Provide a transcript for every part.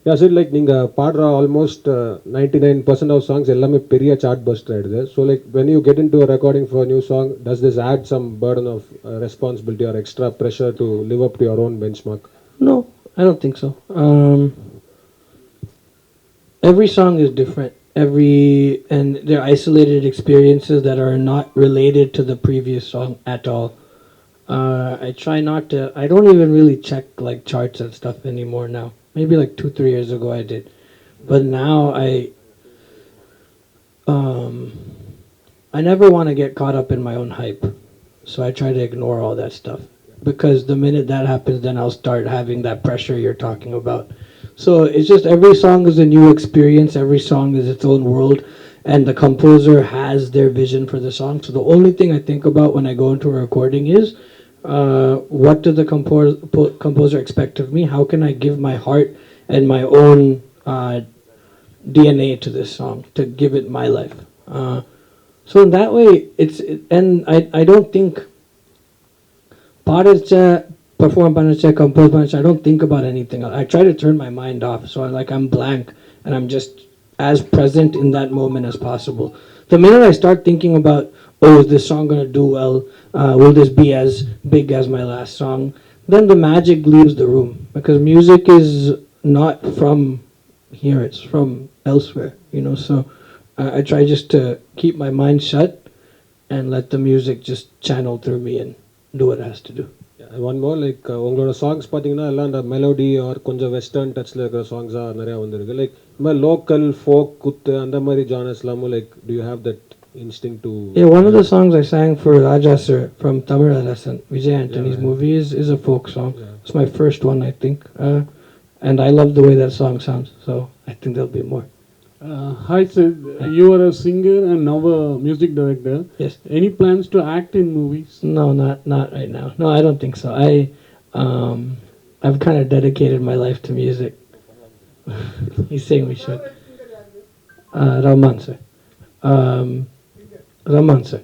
Yeah, so like நீங்க பாடுற almost 99% of songs எல்லாமே பெரிய chart buster ஆயிடுது. So like when you get into a recording for a new song, does this add some burden of responsibility or extra pressure to live up to your own benchmark? No, I don't think so. Every song is different. And they're isolated experiences that are not related to the previous song at all. I try not to. I don't even really check like charts and stuff anymore now. Maybe like 2 3 years ago I did, but now um, I never want to get caught up in my own hype, so I try to ignore all that stuff because the minute that happens, then I'll start having that pressure you're talking about. So it's just every song is a new experience. Every song is its own world, and the composer has their vision for the song. So the only thing I think about when I go into a recording is what does the composer expect of me? How can I give my heart and my own DNA to this song to give it my life? So in that way, and I don't think Padacha, perform panacha, compose panacha, I don't think about anything. I try to turn my mind off. So I'm blank and I'm just as present in that moment as possible. The minute I start thinking about, oh, is this song gonna do well? Will this be as big as my last song? Then the magic leaves the room because music is not from here; it's from elsewhere. So I try just to keep my mind shut and let the music just channel through me and do what it has to do. Yeah, one more like உங்களோட songs பார்த்தீங்கன்னா எல்லாம் அந்த melody R கொஞ்சம் western டச்சில் இருக்கிற சாங்ஸாக நிறையா வந்திருக்கு like இந்த மாதிரி லோக்கல் ஃபோக் குத்து அந்த மாதிரி ஜானர்ஸ் இல்லாமல் like to you have that instinct to Yeah, one of the songs I sang for Raja Sir from Tamil Lesson, Vijay Antony's movie, is a folk song. Yeah. It's my first one, I think. And I love the way that song sounds, so I think there'll be more. Hi Sid, you are a singer and now a music director. Yes. Any plans to act in movies? No, not right now. No, I don't think so. I've kind of dedicated my life to music. He's saying we should. Rahman sir. Um, Rahman sir.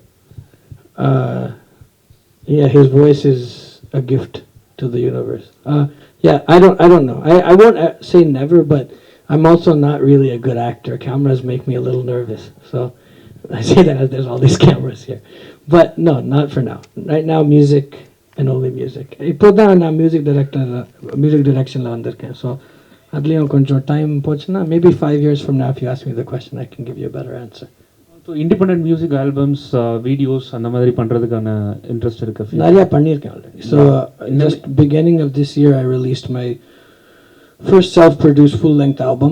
Yeah, his voice is a gift to the universe. Yeah, I don't know. I won't say never, but I'm also not really a good actor. Cameras make me a little nervous, so I say that as there's all these cameras here. But no, not for now. Right now, music and only music. இப்போதான் நான் music direction ல வந்திருக்கேன். So அதுலயும் கொஞ்சம் time போச்சுன்னா maybe 5 years from now if you ask me the question I can give you a better answer. So independent music albums videos அந்த மாதிரி பண்ணுறதுக்கான இன்ட்ரெஸ்ட் இருக்கு நிறையா பண்ணியிருக்கேன் already. So just beginning of this year I released my first self-produced full-length album.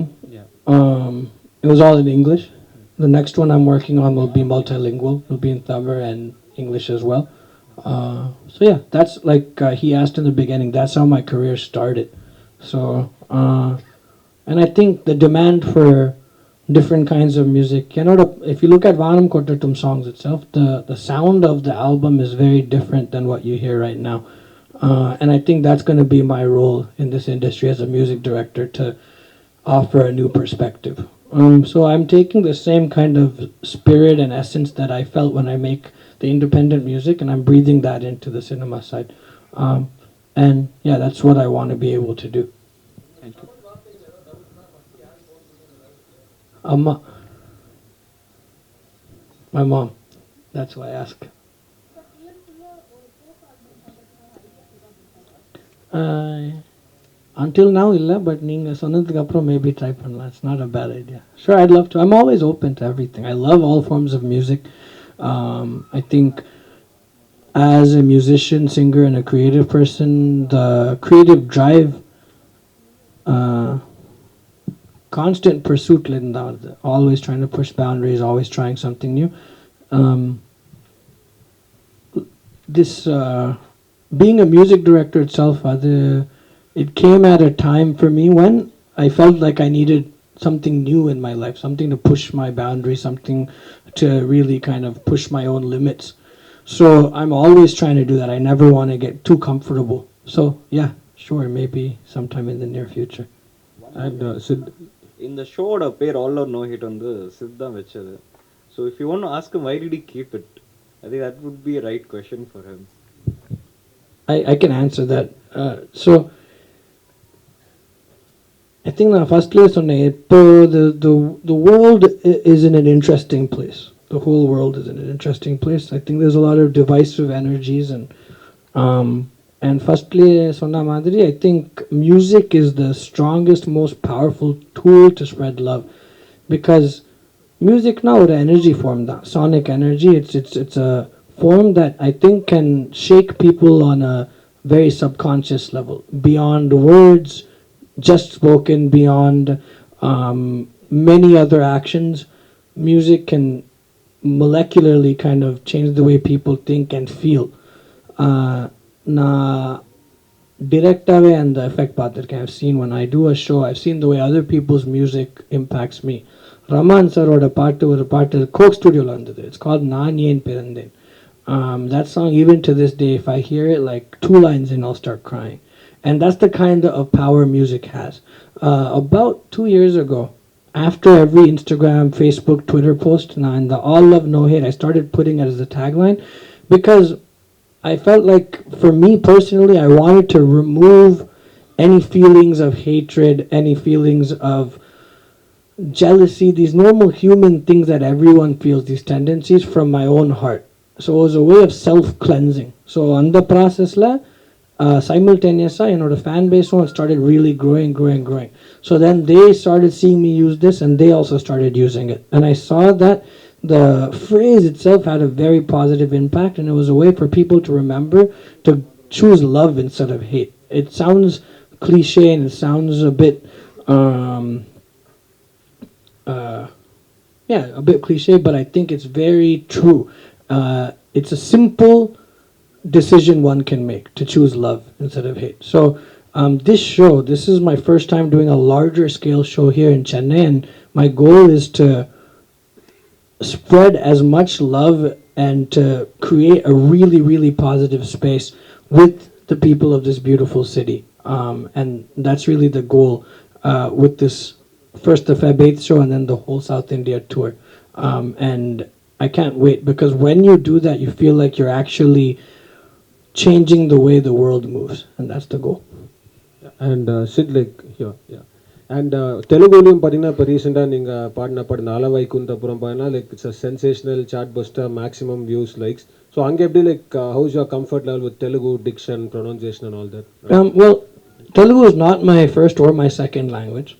It was all in English. The next one I'm working on will be multilingual. It'll be in Tamil and English as well. So yeah, that's like he asked in the beginning. That's how my career started. So and I think the demand for different kinds of music. If you look at Vanam Kottatum songs itself, the sound of the album is very different than what you hear right now. And I think that's going to be my role in this industry as a music director to offer a new perspective. So I'm taking the same kind of spirit and essence that I felt when I make the independent music, and I'm breathing that into the cinema side. And yeah, that's what I want to be able to do. Thank you. Amma. My mom. That's why I ask. Until now illa, but நீங்க சொன்னதுக்கு அப்புறம் maybe try பண்ணலாம். It's not a bad idea. Sure, I'd love to. I'm always open to everything. I love all forms of music. I think as a musician, singer, and a creative person, the creative drive, constant pursuit, always trying to push boundaries, always trying something new. This being a music director itself, it came at a time for me when I felt like I needed something new in my life, something to push my boundaries, something to really kind of push my own limits. So I'm always trying to do that. I never want to get too comfortable. So yeah, sure, maybe sometime in the near future. And Sid, இந்த ஷோட பேர் all R no hit வந்து சித் தான் வச்சது. So if you want to ask why did he keep it, I think that would be right question for him. I can answer that. So I think the first place on the world is in an interesting place. The whole world is in an interesting place. I think there's a lot of divisive energies um, and firstly, Sonna Madri, I think music is the strongest, most powerful tool to spread love because music now ஒரு energy form தான் sonic energy. It's a form that I think can shake people on a very subconscious level beyond words just spoken, beyond many other actions. Music can molecularly kind of change the way people think and feel. நான் டிரெக்டாகவே அந்த effect பார்த்துருக்கேன். I've seen when I do a show, I've seen the way other people's music impacts me. Rahman சாரோட ஒரு பாட்டு Coke ஸ்டுடியோவில் வந்தது. It's called நான் ஏன் பிறந்தேன். That song, even to this day, if I hear it like 2 lines in, I'll start crying. And that's the kind of power music has. About 2 years ago, after every Instagram, Facebook, Twitter post, and the all love no hate, I started putting it as a tagline because I felt like, for me personally, I wanted to remove any feelings of hatred, any feelings of jealousy, these normal human things that everyone feels, these tendencies, from my own heart. So it was a way of self-cleansing. So on the process, simultaneously, the fan base one started really growing. So then they started seeing me use this, and they also started using it. And I saw that the phrase itself had a very positive impact, and it was a way for people to remember to choose love instead of hate. It sounds cliche and it sounds a bit a bit cliche, but I think it's very true. It's a simple decision one can make to choose love instead of hate. So this is my first time doing a larger scale show here in Chennai, and my goal is to spread as much love and to create a really, really positive space with the people of this beautiful city. And that's really the goal with this first the Feb 8th show and then the whole South India tour. And I can't wait because when you do that, you feel like you're actually changing the way the world moves, and that's the goal. And Sid, like, yeah. And தெலுங்குலையும் பார்த்தீங்கன்னா இப்போ ரீசெண்டாக நீங்கள் பாடின பாட்டு நாலவை குந்தப்புறம் பார்த்தீங்கன்னா like it's a sensational chart buster, maximum views, likes. So அங்கே எப்படி like how's your comfort level with Telugu diction, pronunciation and all that? Well, Telugu is not my first or my second language,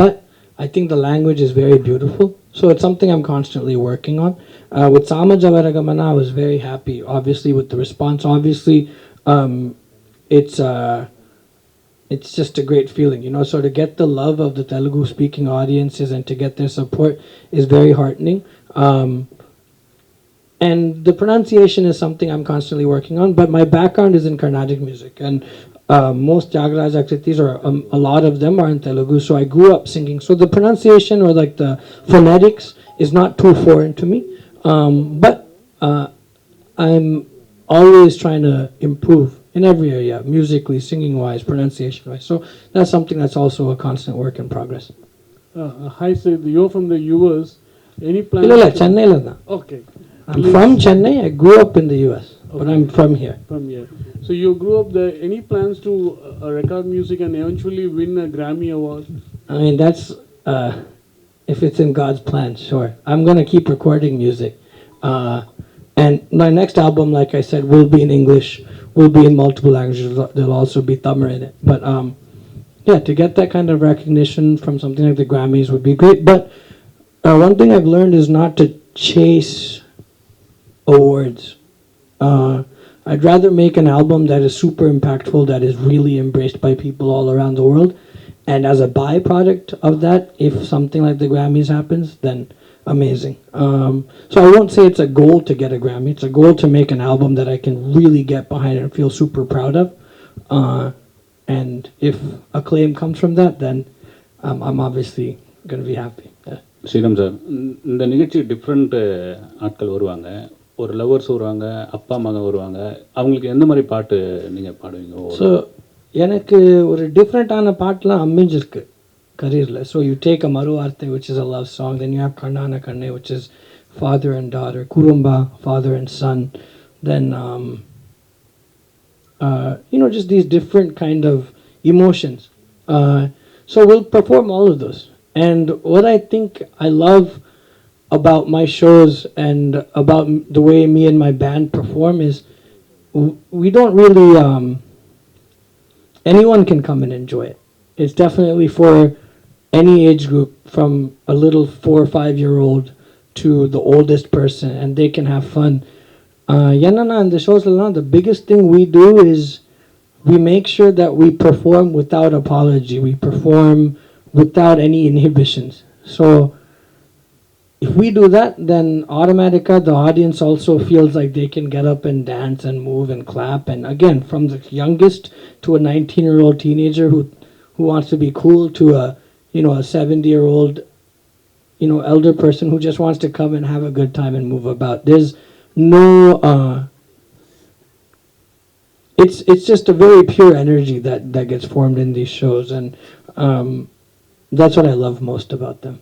but I think the language is very beautiful. So it's something I'm constantly working on. With Sama Javaragamana, I was very happy, obviously, with the response. Obviously, it's just a great feeling, So to get the love of the Telugu-speaking audiences and to get their support is very heartening. And the pronunciation is something I'm constantly working on. But my background is in Carnatic music, and most Jagaraj Akritis, or a lot of them, are in Telugu. So I grew up singing. So the pronunciation or like the phonetics is not too foreign to me. But I'm always trying to improve in every area, musically, singing-wise, pronunciation-wise. So that's something that's also a constant work in progress. Hi Sid, you're from the US. Any plans? No, Chennai la thaan. Okay. I'm from Chennai. I grew up in the US, but I'm from here. From here. So you grew up there. Any plans to record music and eventually win a Grammy award? I mean, that's if it's in God's plan, sure. I'm gonna keep recording music, and my next album, like I said, will be in English, will be in multiple languages. There'll also be Tamil in it. But yeah, to get that kind of recognition from something like the Grammys would be great. But one thing I've learned is not to chase awards. I'd rather make an album that is super impactful, that is really embraced by people all around the world. And as a byproduct of that, if something like the Grammys happens, then amazing. So I won't say it's a goal to get a Grammy. It's a goal to make an album that I can really get behind and feel super proud of. And if acclaim comes from that, then I'm obviously going to be happy. Yeah. Sriram sir, இந்த நிகழ்ச்சி different ஆட்கள் வருவாங்க. ஒரு lovers வருவாங்க, அப்பா மகன் வருவாங்க. அவங்களுக்கு எந்த மாதிரி பாட்டு நீங்கள் பாடுவீங்க? ஸோ எனக்கு ஒரு டிஃப்ரெண்ட்டான பாட்டெலாம் அமைஞ்சிருக்கு career. So you take a Maru Arte, which is a love song, then you have Karnana Karne, which is father and daughter, Kurumba, father and son, then just these different kind of emotions. So we'll perform all of those. And what I think I love about my shows and about the way me and my band perform is we don't really anyone can come and enjoy it. It's definitely for any age group, from a little 4 or 5 year old to the oldest person, and they can have fun. Yanana and the shows, the biggest thing we do is we make sure that we perform without apology. We perform without any inhibitions. So if we do that, then automatica the audience also feels like they can get up and dance and move and clap. And again, from the youngest to a 19-year-old teenager who wants to be cool, to a 70-year-old elder person who just wants to come and have a good time and move about. There's no it's just a very pure energy that gets formed in these shows, and that's what I love most about them.